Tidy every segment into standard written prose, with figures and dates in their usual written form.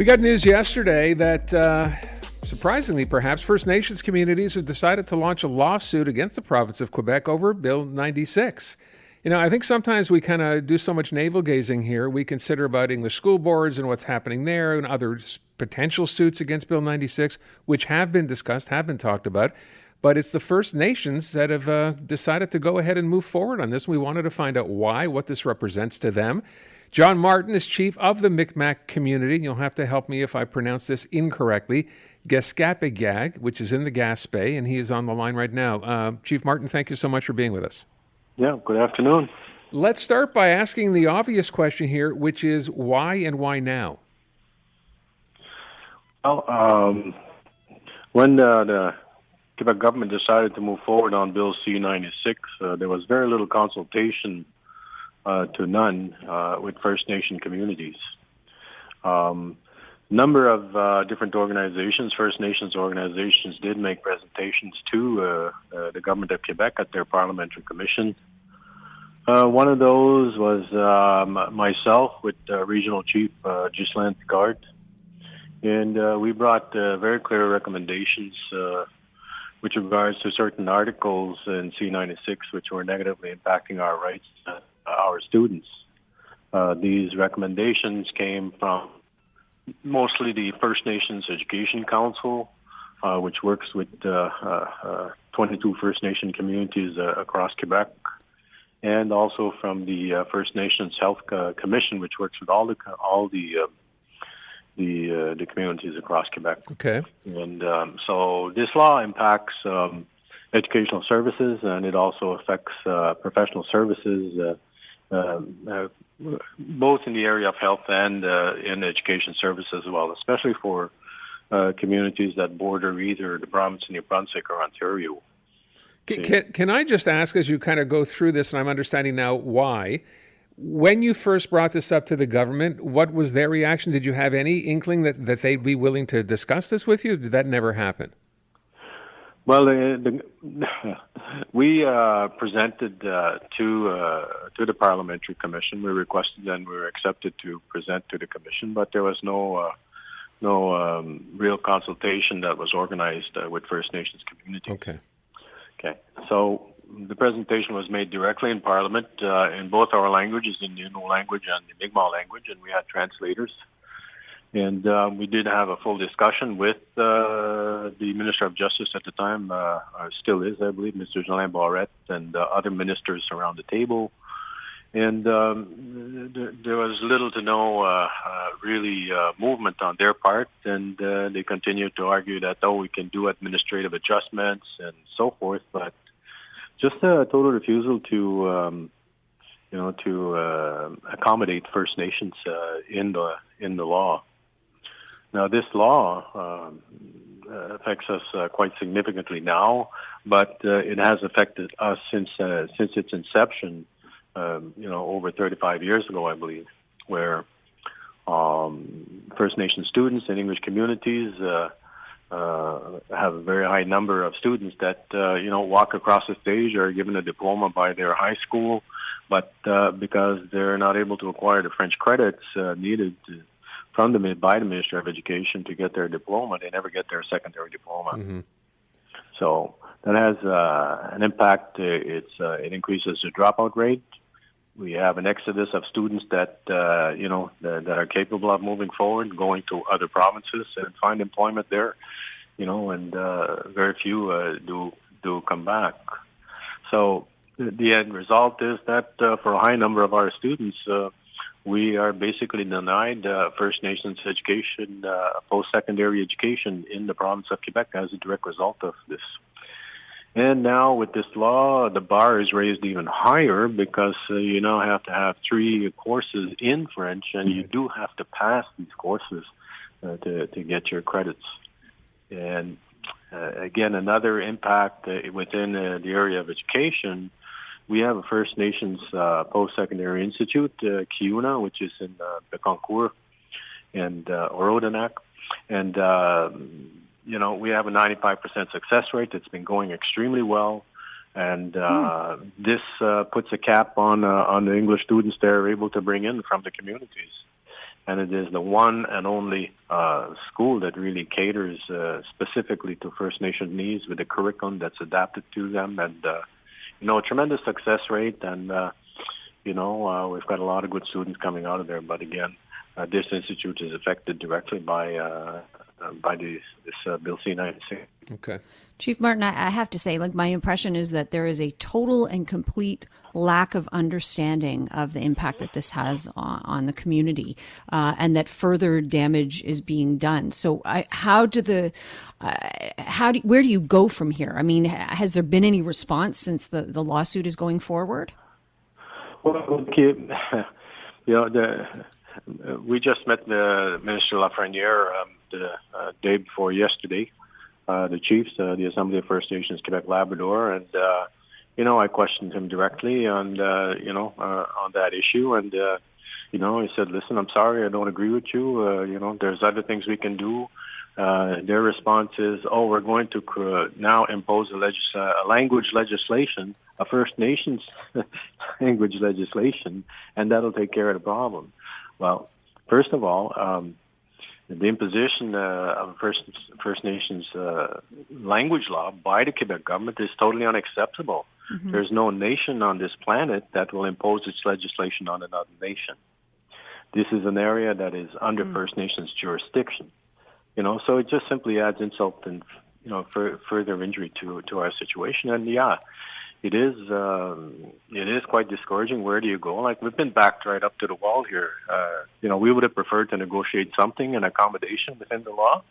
We got news yesterday that, surprisingly perhaps, First Nations communities have decided to launch a lawsuit against the province of Quebec over Bill 96. I think sometimes we kind of do so much navel-gazing here. We consider about English school boards and what's happening there and other potential suits against Bill 96, which have been discussed, have been talked about. But it's the First Nations that have decided to go ahead and move forward on this. We wanted to find out why, what this represents to them. John Martin is chief of the Micmac community, and you'll have to help me if I pronounce this incorrectly. Gesgapegiag, which is in the Gaspé, and he is on the line right now. Chief Martin, thank you so much for being with us. Yeah, good afternoon. Let's start by asking the obvious question here, which is why and why now? Well, when the Quebec government decided to move forward on Bill C-96, there was very little consultation to none with First Nation communities. Number of different organizations, First Nations organizations, did make presentations to the government of Quebec at their parliamentary commission. One of those was myself with Regional Chief Gesgapegiag, and we brought very clear recommendations with regards to certain articles in C-96 which were negatively impacting our rights, our students. These recommendations came from mostly the First Nations Education Council, which works with 22 First Nation communities across Quebec, and also from the First Nations Health Commission, which works with all the communities across Quebec. Okay. And so this law impacts educational services, and it also affects professional services, both in the area of health and in education services as well, especially for communities that border either the province of New Brunswick or Ontario. Can I just ask, as you kind of go through this, and I'm understanding now why, when you first brought this up to the government, what was their reaction? Did you have any inkling that they'd be willing to discuss this with you? Did that never happen? Well, we presented to the Parliamentary Commission. We requested and we were accepted to present to the Commission, but there was no real consultation that was organized with First Nations communities. Okay. So the presentation was made directly in Parliament in both our languages, in the Innu language and the Mi'kmaq language, and we had translators. And we did have a full discussion with the Minister of Justice at the time, still is, I believe, Mr. Jean Barrette, and other ministers around the table. And there was little to no really movement on their part, and they continued to argue that, we can do administrative adjustments and so forth, but just a total refusal to accommodate First Nations in the law. Now, this law affects us quite significantly now, but it has affected us since its inception. Over 35 years ago, I believe, where First Nation students and English communities have a very high number of students that walk across the stage or are given a diploma by their high school, but because they're not able to acquire the French credits needed by the Ministry of Education to get their diploma, they never get their secondary diploma. Mm-hmm. So that has an impact. It increases the dropout rate. We have an exodus of students that that are capable of moving forward, going to other provinces and find employment there, and very few do come back. So the end result is that for a high number of our students, we are basically denied First Nations education, post-secondary education in the province of Quebec as a direct result of this. And now with this law, the bar is raised even higher because you now have to have 3 courses in French, and you do have to pass these courses to get your credits. And again, another impact within the area of education. We have a First Nations post-secondary institute, Kiuna, which is in Bécancour and Orodenac, and we have a 95% success rate. It's been going extremely well, and this puts a cap on the English students they're able to bring in from the communities. and it is the one and only school that really caters specifically to First Nation needs with a curriculum that's adapted to them, and a tremendous success rate. And we've got a lot of good students coming out of there. But again, this institute is affected directly by this Bill C-96. Okay. Chief Martin, I have to say, my impression is that there is a total and complete lack of understanding of the impact that this has on the community, and that further damage is being done. So, where do you go from here? I mean, has there been any response since the lawsuit is going forward? Well, we just met the Minister Lafreniere the day before yesterday. The chiefs, the Assembly of First Nations Quebec Labrador, and I questioned him directly on that issue, and he said, "Listen, I'm sorry, I don't agree with you. There's other things we can do." Their response is, "Oh, we're going to now impose a language legislation, a First Nations language legislation, and that'll take care of the problem." Well, first of all, the imposition of First Nations language law by the Quebec government is totally unacceptable. Mm-hmm. There's no nation on this planet that will impose its legislation on another nation. This is an area that is under First Nations jurisdiction. So it just simply adds insult and further injury to our situation. And it is quite discouraging. Where do you go? We've been backed right up to the wall here. We would have preferred to negotiate something, an accommodation within the law,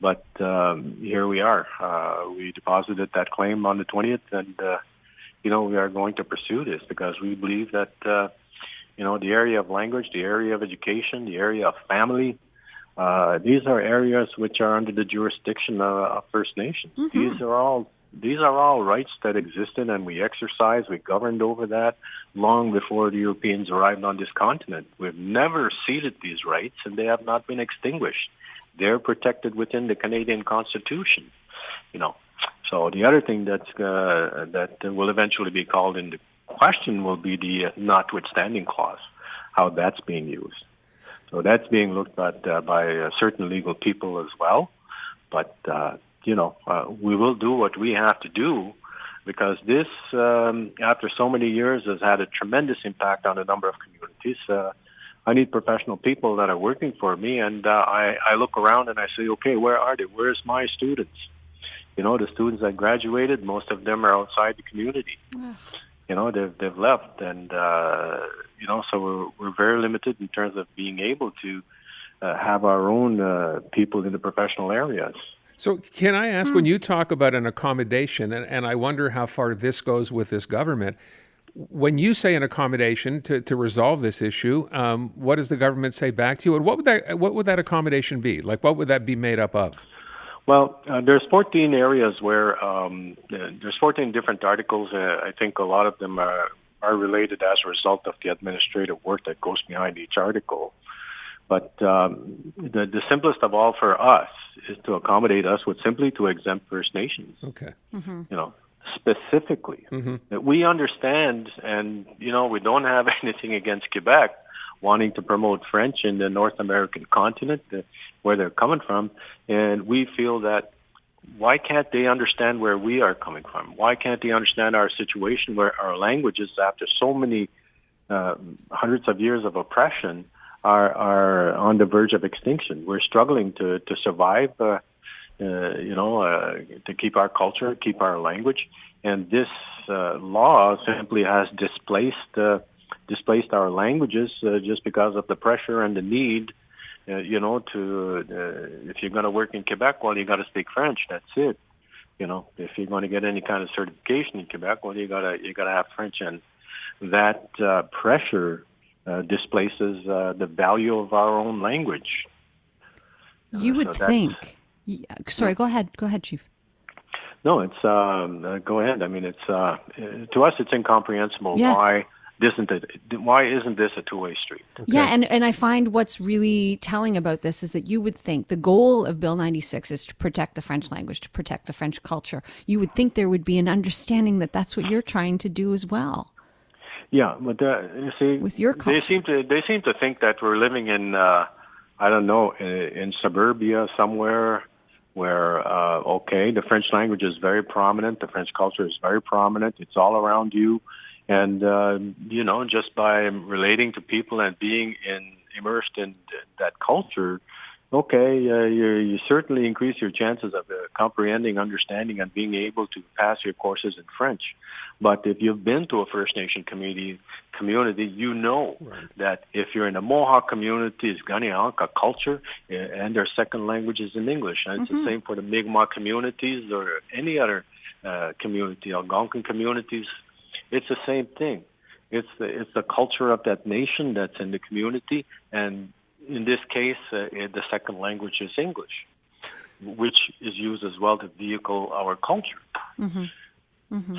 but here we are. We deposited that claim on the 20th, and we are going to pursue this because we believe that the area of language, the area of education, the area of family, these are areas which are under the jurisdiction of First Nations. Mm-hmm. These are all rights that existed, and we governed over that long before the Europeans arrived on this continent. We've never ceded these rights, and they have not been extinguished. They're protected within the Canadian Constitution. So the other thing that will eventually be called into question will be the notwithstanding clause, how that's being used. So that's being looked at by certain legal people as well, but. We will do what we have to do because this, after so many years, has had a tremendous impact on a number of communities. I need professional people that are working for me, and I look around and I say, okay, where are they? Where's my students? The students that graduated, most of them are outside the community. They've left, and so we're very limited in terms of being able to have our own people in the professional areas. So can I ask, when you talk about an accommodation, and I wonder how far this goes with this government, when you say an accommodation to resolve this issue, what does the government say back to you? And what would that accommodation be? What would that be made up of? Well, there's 14 areas where there's 14 different articles. I think a lot of them are related as a result of the administrative work that goes behind each article. But the simplest of all for us is to accommodate us would simply to exempt First Nations. Okay. Mm-hmm. Specifically. Mm-hmm. That we understand, and, we don't have anything against Quebec wanting to promote French in the North American continent, where they're coming from. And we feel that why can't they understand where we are coming from? Why can't they understand our situation where our languages, after so many hundreds of years of oppression, are on the verge of extinction? We're struggling to survive, to keep our culture, keep our language, and this law simply has displaced our languages just because of the pressure and the need. If you're going to work in Quebec, well, you got to speak French. That's it. If you're going to get any kind of certification in Quebec, well, you got to have French, and that pressure displaces the value of our own language. You would think. Sorry, go ahead, Chief. No, it's go ahead. I mean, it's to us, it's incomprehensible. Yeah. Why isn't this a two-way street? Okay. Yeah, and I find what's really telling about this is that you would think the goal of Bill 96 is to protect the French language, to protect the French culture. You would think there would be an understanding that that's what you're trying to do as well. Yeah, but you see, with your culture? they seem to think that we're living in I don't know in suburbia somewhere where okay, the French language is very prominent, the French culture is very prominent, it's all around you, and you know, just by relating to people and being immersed in that culture, okay, you certainly increase your chances of comprehending, understanding, and being able to pass your courses in French. But if you've been to a First Nation community, you know that if you're in a Mohawk community, it's Ganianka culture, and their second language is in English. And it's the same for the Mi'kmaq communities or any other community, Algonquin communities. It's the same thing. It's the culture of that nation that's in the community, and in this case, the second language is English, which is used as well to vehicle our culture.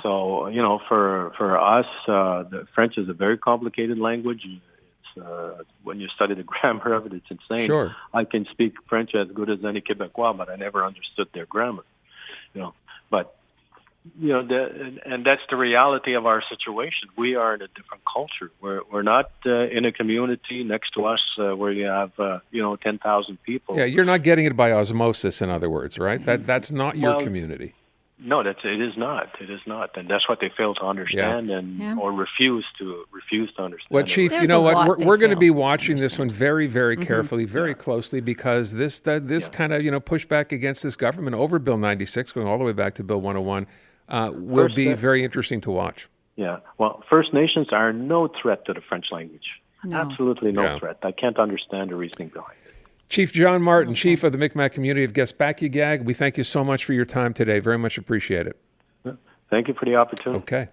So, you know, for us, the French is a very complicated language. It's, when you study the grammar of it, it's insane. Sure. I can speak French as good as any Quebecois, but I never understood their grammar. You know, but you know, and that's the reality of our situation. We are in a different culture. We're not in a community next to us where you have 10,000 people. Yeah, you're not getting it by osmosis, in other words, right? That's not your community. No, it is not. It is not, and that's what they fail to understand, or refuse to understand. Well, Chief, There's you know a what? lot We're they going to be fail to watching this one very, very carefully, very closely, because this kind of pushback against this government over Bill 96, going all the way back to Bill 101, will be very interesting to watch. Yeah. Well, First Nations are no threat to the French language. No. Absolutely no threat. I can't understand the reasoning behind it. Chief John Martin, Chief of the Mi'kmaq community of Gesgapegiag, we thank you so much for your time today. Very much appreciate it. Thank you for the opportunity. Okay.